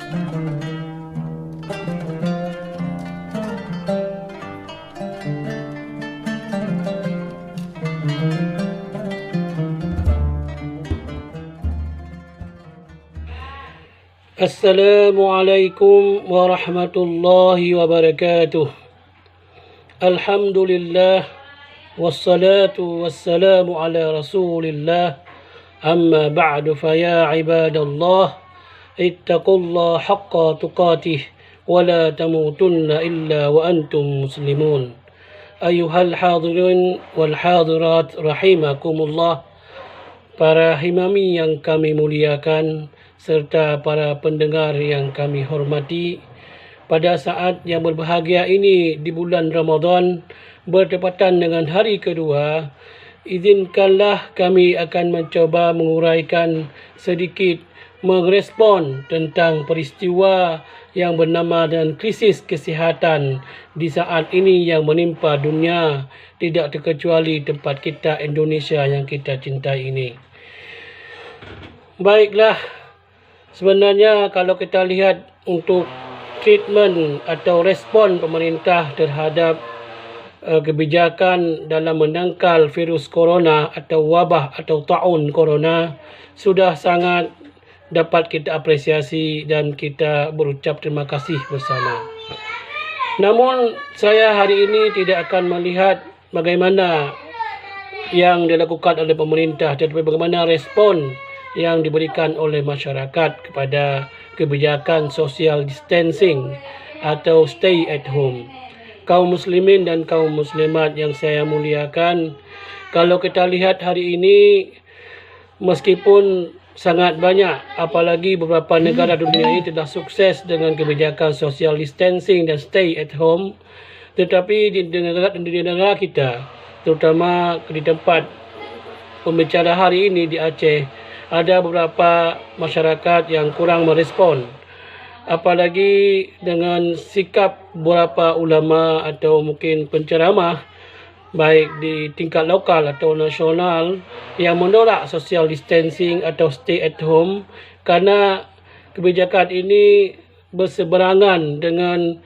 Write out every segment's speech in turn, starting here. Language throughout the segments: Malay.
Assalamualaikum warahmatullahi wabarakatuh. Alhamdulillah wassalatu wassalamu ala Rasulillah. Amma ba'du, fa ya ibadallah ittaqullaha haqqa tuqatih wa la tamutunna illa wa antum muslimun. Ayuhal hadirin wal hadirat rahimakumullah. Para himami yang kami muliakan serta para pendengar yang kami hormati, pada saat yang berbahagia ini di bulan Ramadan bertepatan dengan hari kedua, izinkanlah kami akan mencoba menguraikan sedikit merespon tentang peristiwa yang bernama dan krisis kesihatan di saat ini yang menimpa dunia, tidak terkecuali tempat kita Indonesia yang kita cintai ini. Baiklah, sebenarnya kalau kita lihat untuk treatment atau respon pemerintah terhadap kebijakan dalam menangkal virus corona atau wabah atau taun corona sudah sangat dapat kita apresiasi dan kita berucap terima kasih bersama. Namun saya hari ini tidak akan melihat bagaimana yang dilakukan oleh pemerintah, tetapi bagaimana respon yang diberikan oleh masyarakat kepada kebijakan social distancing atau stay at home. Kaum muslimin dan kaum muslimat yang saya muliakan, kalau kita lihat hari ini, meskipun sangat banyak, apalagi beberapa negara dunia ini telah sukses dengan kebijakan social distancing dan stay at home, tetapi di negara kita, terutama di tempat pembicara hari ini di Aceh, ada beberapa masyarakat yang kurang merespon. Apalagi dengan sikap beberapa ulama atau mungkin penceramah baik di tingkat lokal atau nasional yang menolak social distancing atau stay at home karena kebijakan ini berseberangan dengan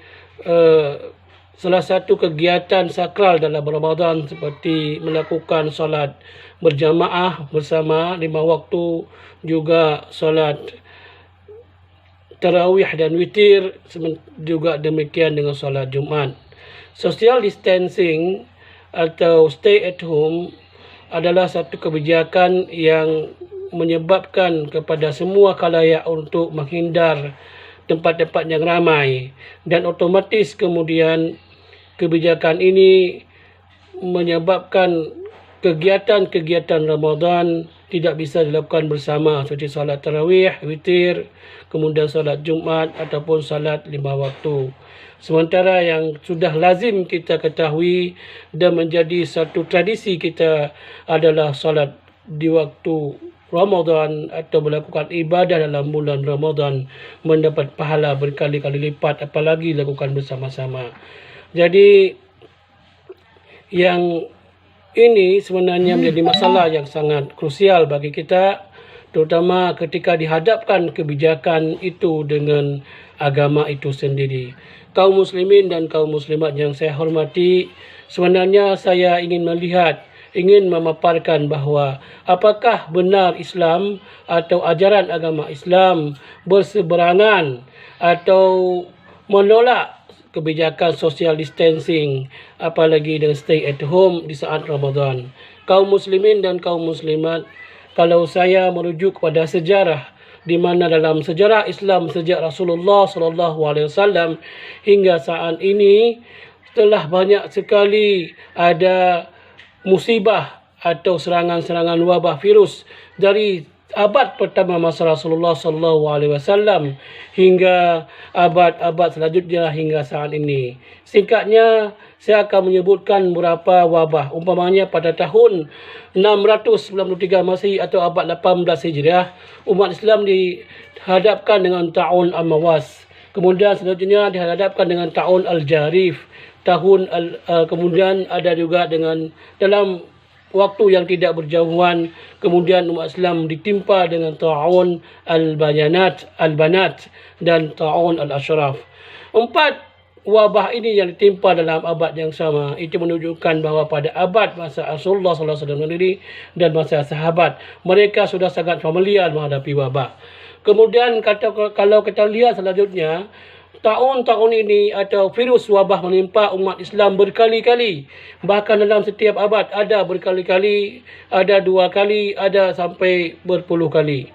salah satu kegiatan sakral dalam Ramadan seperti melakukan solat berjamaah bersama 5 waktu, juga solat tarawih dan witir, juga demikian dengan solat Jumaat. Social distancing atau stay at home adalah satu kebijakan yang menyebabkan kepada semua khalayak untuk menghindar tempat-tempat yang ramai, dan otomatis kemudian kebijakan ini menyebabkan kegiatan-kegiatan Ramadan tidak bisa dilakukan bersama seperti salat tarawih, witir, kemudian salat Jumaat ataupun salat 5 waktu. Sementara yang sudah lazim kita ketahui dan menjadi satu tradisi kita adalah salat di waktu Ramadan atau melakukan ibadah dalam bulan Ramadan mendapat pahala berkali-kali lipat, apalagi lakukan bersama-sama. Jadi yang ini sebenarnya menjadi masalah yang sangat krusial bagi kita, terutama ketika dihadapkan kebijakan itu dengan agama itu sendiri. Kaum muslimin dan kaum muslimat yang saya hormati, sebenarnya saya ingin memaparkan bahawa apakah benar Islam atau ajaran agama Islam berseberangan atau menolak kebijakan social distancing, apalagi dengan stay at home di saat Ramadan. Kaum muslimin dan kaum muslimat, kalau saya merujuk kepada sejarah, di mana dalam sejarah Islam sejak Rasulullah SAW hingga saat ini telah banyak sekali ada musibah atau serangan-serangan wabah virus dari abad pertama masa Rasulullah SAW hingga abad-abad selanjutnya hingga saat ini. Singkatnya, saya akan menyebutkan beberapa wabah. Umpamanya pada tahun 693 Masihi atau abad 18 Hijriah, umat Islam dihadapkan dengan Ta'un Amawas. Kemudian selanjutnya dihadapkan dengan Ta'un Al-Jarif. Kemudian ada juga dengan dalam waktu yang tidak berjauhan, kemudian umat Islam ditimpa dengan ta'un al-banat dan ta'un al-ashraf. 4 wabah ini yang ditimpa dalam abad yang sama, itu menunjukkan bahawa pada abad masa Rasulullah SAW sendiri dan masa sahabat, mereka sudah sangat familiar menghadapi wabah. Kemudian kalau kita lihat selanjutnya, tahun-tahun ini atau virus wabah menimpa umat Islam berkali-kali. Bahkan dalam setiap abad ada berkali-kali, ada 2 kali, ada sampai berpuluh kali.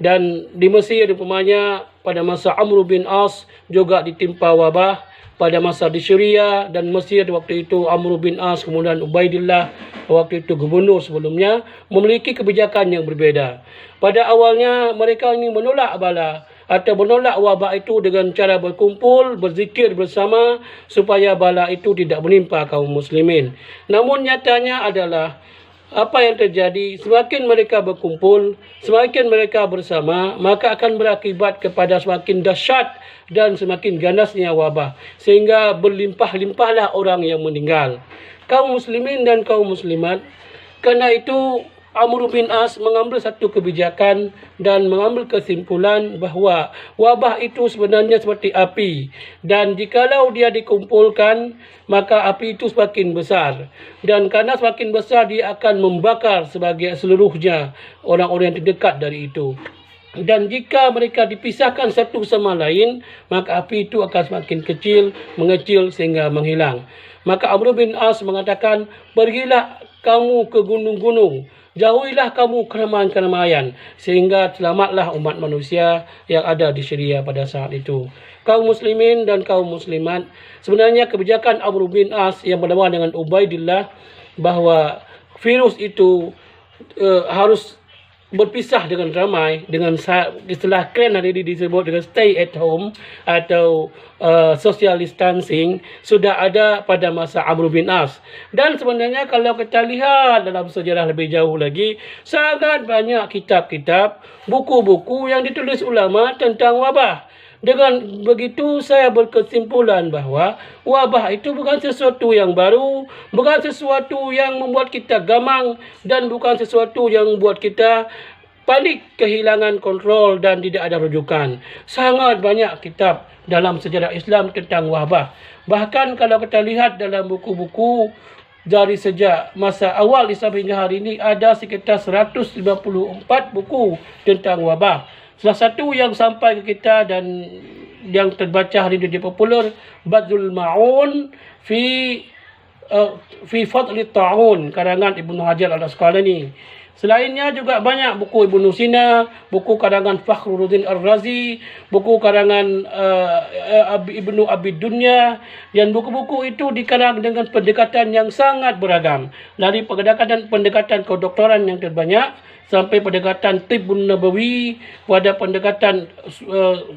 Dan di Mesir umpamanya pada masa Amr bin As juga ditimpa wabah. Pada masa di Syria dan Mesir waktu itu Amr bin As, kemudian Ubaidillah waktu itu gubernur sebelumnya, memiliki kebijakan yang berbeza. Pada awalnya mereka ingin menolak bala atau menolak wabah itu dengan cara berkumpul, berzikir bersama supaya bala itu tidak menimpa kaum muslimin. Namun nyatanya adalah apa yang terjadi, semakin mereka berkumpul, semakin mereka bersama, maka akan berakibat kepada semakin dahsyat dan semakin ganasnya wabah, sehingga berlimpah-limpahlah orang yang meninggal. Kaum muslimin dan kaum muslimat, kerana itu Amr bin As mengambil satu kebijakan dan mengambil kesimpulan bahawa wabah itu sebenarnya seperti api, dan jikalau dia dikumpulkan maka api itu semakin besar, dan kerana semakin besar dia akan membakar seluruhnya orang-orang yang terdekat dari itu. Dan jika mereka dipisahkan satu sama lain, maka api itu akan semakin kecil, mengecil sehingga menghilang. Maka Amr bin As mengatakan, pergilah kamu ke gunung-gunung, jauhilah kamu keramaian-keramaian, sehingga selamatlah umat manusia yang ada di Syria pada saat itu. Kaum muslimin dan kaum muslimat, sebenarnya kebijakan Amr bin As yang bernama dengan Ubaidillah bahawa virus itu harus berpisah dengan ramai, dengan istilah keren hari ini disebut dengan stay at home atau social distancing, sudah ada pada masa Amr bin As. Dan sebenarnya kalau kita lihat dalam sejarah lebih jauh lagi, sangat banyak kitab-kitab, buku-buku yang ditulis ulama tentang wabah. Dengan begitu saya berkesimpulan bahawa wabah itu bukan sesuatu yang baru, bukan sesuatu yang membuat kita gamang, dan bukan sesuatu yang membuat kita panik, kehilangan kontrol dan tidak ada rujukan. Sangat banyak kitab dalam sejarah Islam tentang wabah. Bahkan kalau kita lihat dalam buku-buku dari sejak masa awal Islam hingga hari ini, ada sekitar 154 buku tentang wabah. Salah satu yang sampai ke kita dan yang terbaca hari ini di popular, Badrul Ma'un fi Fadli Ta'un, karangan Ibnu Hajar al-Asqalani. Selainnya juga banyak buku Ibnu Sina, buku karangan Fakhruddin Ar-Razi, buku karangan Ibnu Abi Dunya, dan buku-buku itu dikarang dengan pendekatan yang sangat beragam. Dari pendekatan kedoktoran yang terbanyak sampai pendekatan Tibbun Nabawi, pada pendekatan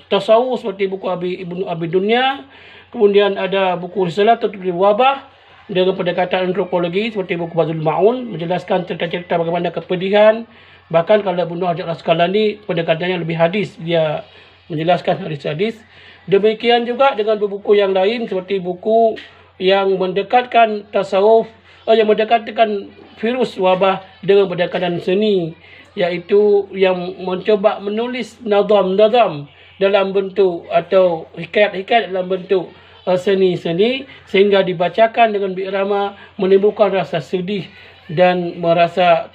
tasawuf seperti buku Ibnu Abi Dunya. Kemudian ada buku Risalah Tentang Wabah dengan pendekatan antropologi seperti buku Badrul Ma'un, menjelaskan cerita-cerita bagaimana kepedihan. Bahkan kalau Ibnu Hajar al-Asqalani pendekatannya lebih hadis, dia menjelaskan hadis-hadis. Demikian juga dengan buku yang lain seperti buku yang mendekatkan tasawuf, yang mendekatkan virus wabah dengan pendekatan seni, iaitu yang mencoba menulis nazam-nazam dalam bentuk atau hikayat-hikayat dalam bentuk seni-seni, sehingga dibacakan dengan birama, menimbulkan rasa sedih dan merasa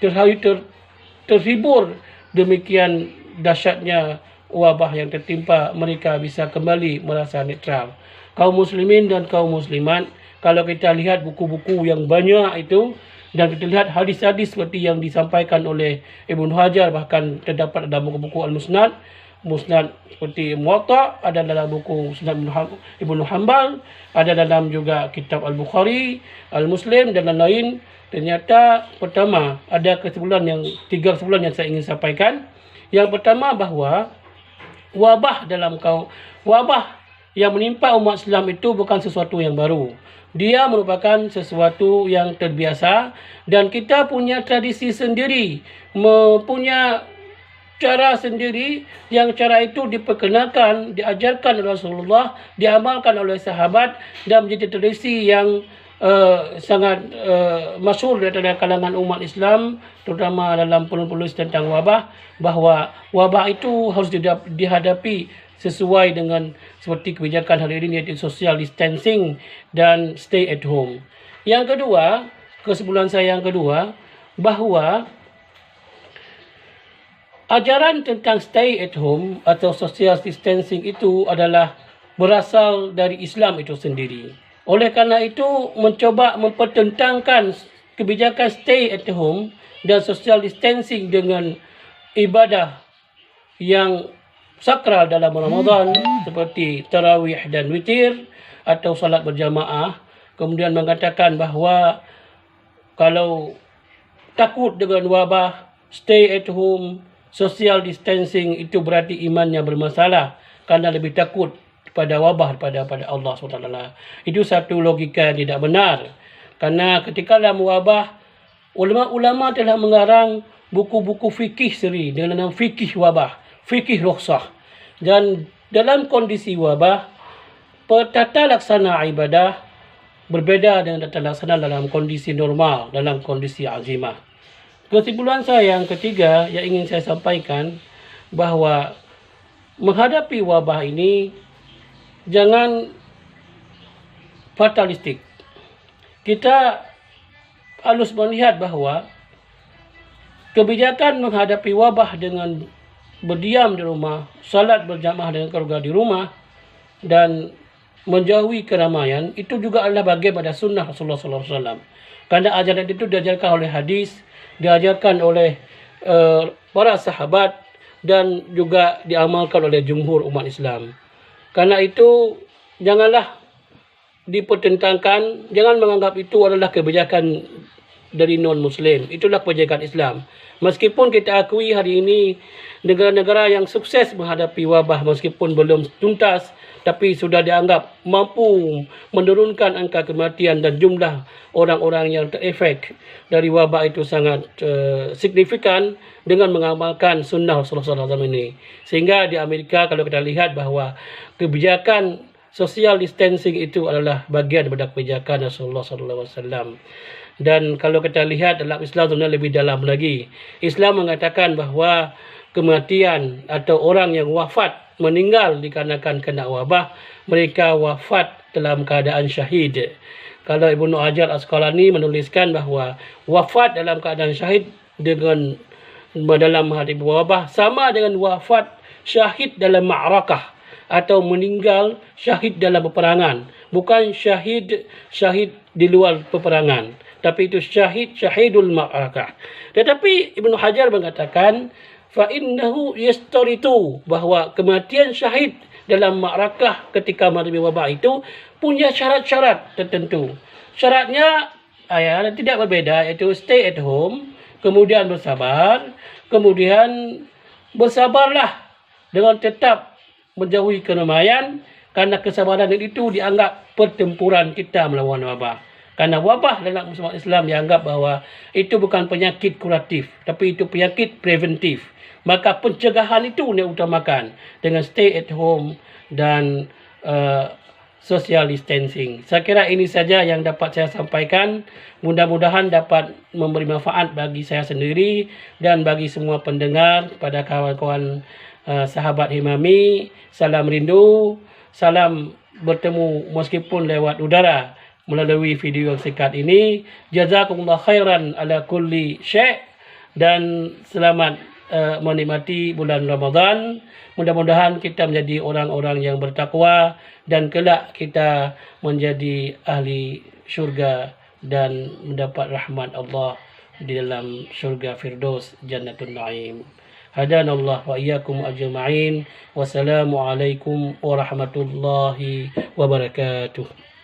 terhibur. Demikian dahsyatnya wabah yang tertimpa, mereka bisa kembali merasa netral. Kaum muslimin dan kaum muslimat, kalau kita lihat buku-buku yang banyak itu, dan kita lihat hadis-hadis seperti yang disampaikan oleh Ibnu Hajar, bahkan terdapat dalam buku-buku Al-Musnad, Musnad seperti Muwatta, ada dalam buku Musnad Ibnu Hanbal, ada dalam juga kitab Al-Bukhari, Al-Muslim dan lain-lain. Ternyata pertama ada tiga kesimpulan yang saya ingin sampaikan. Yang pertama bahawa wabah yang menimpa umat Islam itu bukan sesuatu yang baru. Dia merupakan sesuatu yang terbiasa, dan kita punya tradisi sendiri, mempunyai cara sendiri, yang cara itu diperkenalkan, diajarkan oleh Rasulullah, diamalkan oleh sahabat, dan menjadi tradisi yang sangat masyhur di antara kalangan umat Islam, terutama dalam penulis tentang wabah, bahawa wabah itu harus dihadapi sesuai dengan seperti kebijakan hari ini, iaitu social distancing dan stay at home. Yang kedua, kesimpulan saya yang kedua, bahawa ajaran tentang stay at home atau social distancing itu adalah berasal dari Islam itu sendiri. Oleh kerana itu, mencoba mempertentangkan kebijakan stay at home dan social distancing dengan ibadah yang sakral dalam Ramadan seperti tarawih dan witir atau salat berjamaah, kemudian mengatakan bahawa kalau takut dengan wabah, stay at home, social distancing, itu berarti imannya bermasalah kerana lebih takut pada wabah pada Allah SWT. Itu satu logika yang tidak benar. Kerana ketika dalam wabah, ulama-ulama telah mengarang buku-buku fikih seri dengan nama fikih wabah, fikih rukhsah. Dan dalam kondisi wabah, tata laksana ibadah berbeza dengan tata laksana dalam kondisi normal, dalam kondisi azimah. Kesimpulan saya yang ketiga yang ingin saya sampaikan, bahawa menghadapi wabah ini jangan fatalistik. Kita harus melihat bahawa kebijakan menghadapi wabah dengan berdiam di rumah, salat berjamaah dengan keluarga di rumah, dan menjauhi keramaian, itu juga adalah bagian pada sunnah Rasulullah SAW. Kerana ajaran itu diajarkan oleh hadis, diajarkan oleh para sahabat, dan juga diamalkan oleh jumhur umat Islam. Karena itu, janganlah dipertentangkan, jangan menganggap itu adalah kebijakan dari non-Muslim. Itulah kebijakan Islam. Meskipun kita akui hari ini, negara-negara yang sukses menghadapi wabah meskipun belum tuntas, tapi sudah dianggap mampu menurunkan angka kematian dan jumlah orang-orang yang terefek dari wabah itu sangat signifikan dengan mengamalkan sunnah Rasulullah SAW ini. Sehingga di Amerika, kalau kita lihat bahawa kebijakan social distancing itu adalah bagian daripada kebijakan Rasulullah SAW. Dan kalau kita lihat dalam Islam sebenarnya lebih dalam lagi. Islam mengatakan bahawa kematian atau orang yang wafat, meninggal dikarenakan kena wabah, mereka wafat dalam keadaan syahid. Kalau Ibnu Hajar Asqalani menuliskan bahawa wafat dalam keadaan syahid dengan dalam menghadapi wabah sama dengan wafat syahid dalam ma'rakah atau meninggal syahid dalam peperangan. Bukan syahid di luar peperangan, tapi itu syahidul ma'rakah. Tetapi Ibnu Hajar mengatakan fa'innahu yastaritu, bahawa kematian syahid dalam ma'rakah ketika menghadapi wabah itu punya syarat-syarat tertentu. Syaratnya tidak berbeza, iaitu stay at home, kemudian bersabar, kemudian bersabarlah dengan tetap menjauhi keramaian, karena kesabaran itu dianggap pertempuran kita melawan wabah. Karena wabah dalam umat Islam dianggap bahawa itu bukan penyakit kuratif, tapi itu penyakit preventif. Maka pencegahan itu diutamakan dengan stay at home dan social distancing. Saya kira ini saja yang dapat saya sampaikan. Mudah-mudahan dapat memberi manfaat bagi saya sendiri dan bagi semua pendengar, pada kawan-kawan sahabat Himami. Salam rindu, salam bertemu meskipun lewat udara melalui video yang singkat ini. Jazakumullah khairan ala kulli syai', dan selamat menikmati bulan Ramadan. Mudah-mudahan kita menjadi orang-orang yang bertakwa dan kelak kita menjadi ahli syurga dan mendapat rahmat Allah di dalam syurga Firdaus Jannatul Naim. Hadanallah wa iyyakum ajma'in. Wassalamualaikum warahmatullahi wabarakatuh.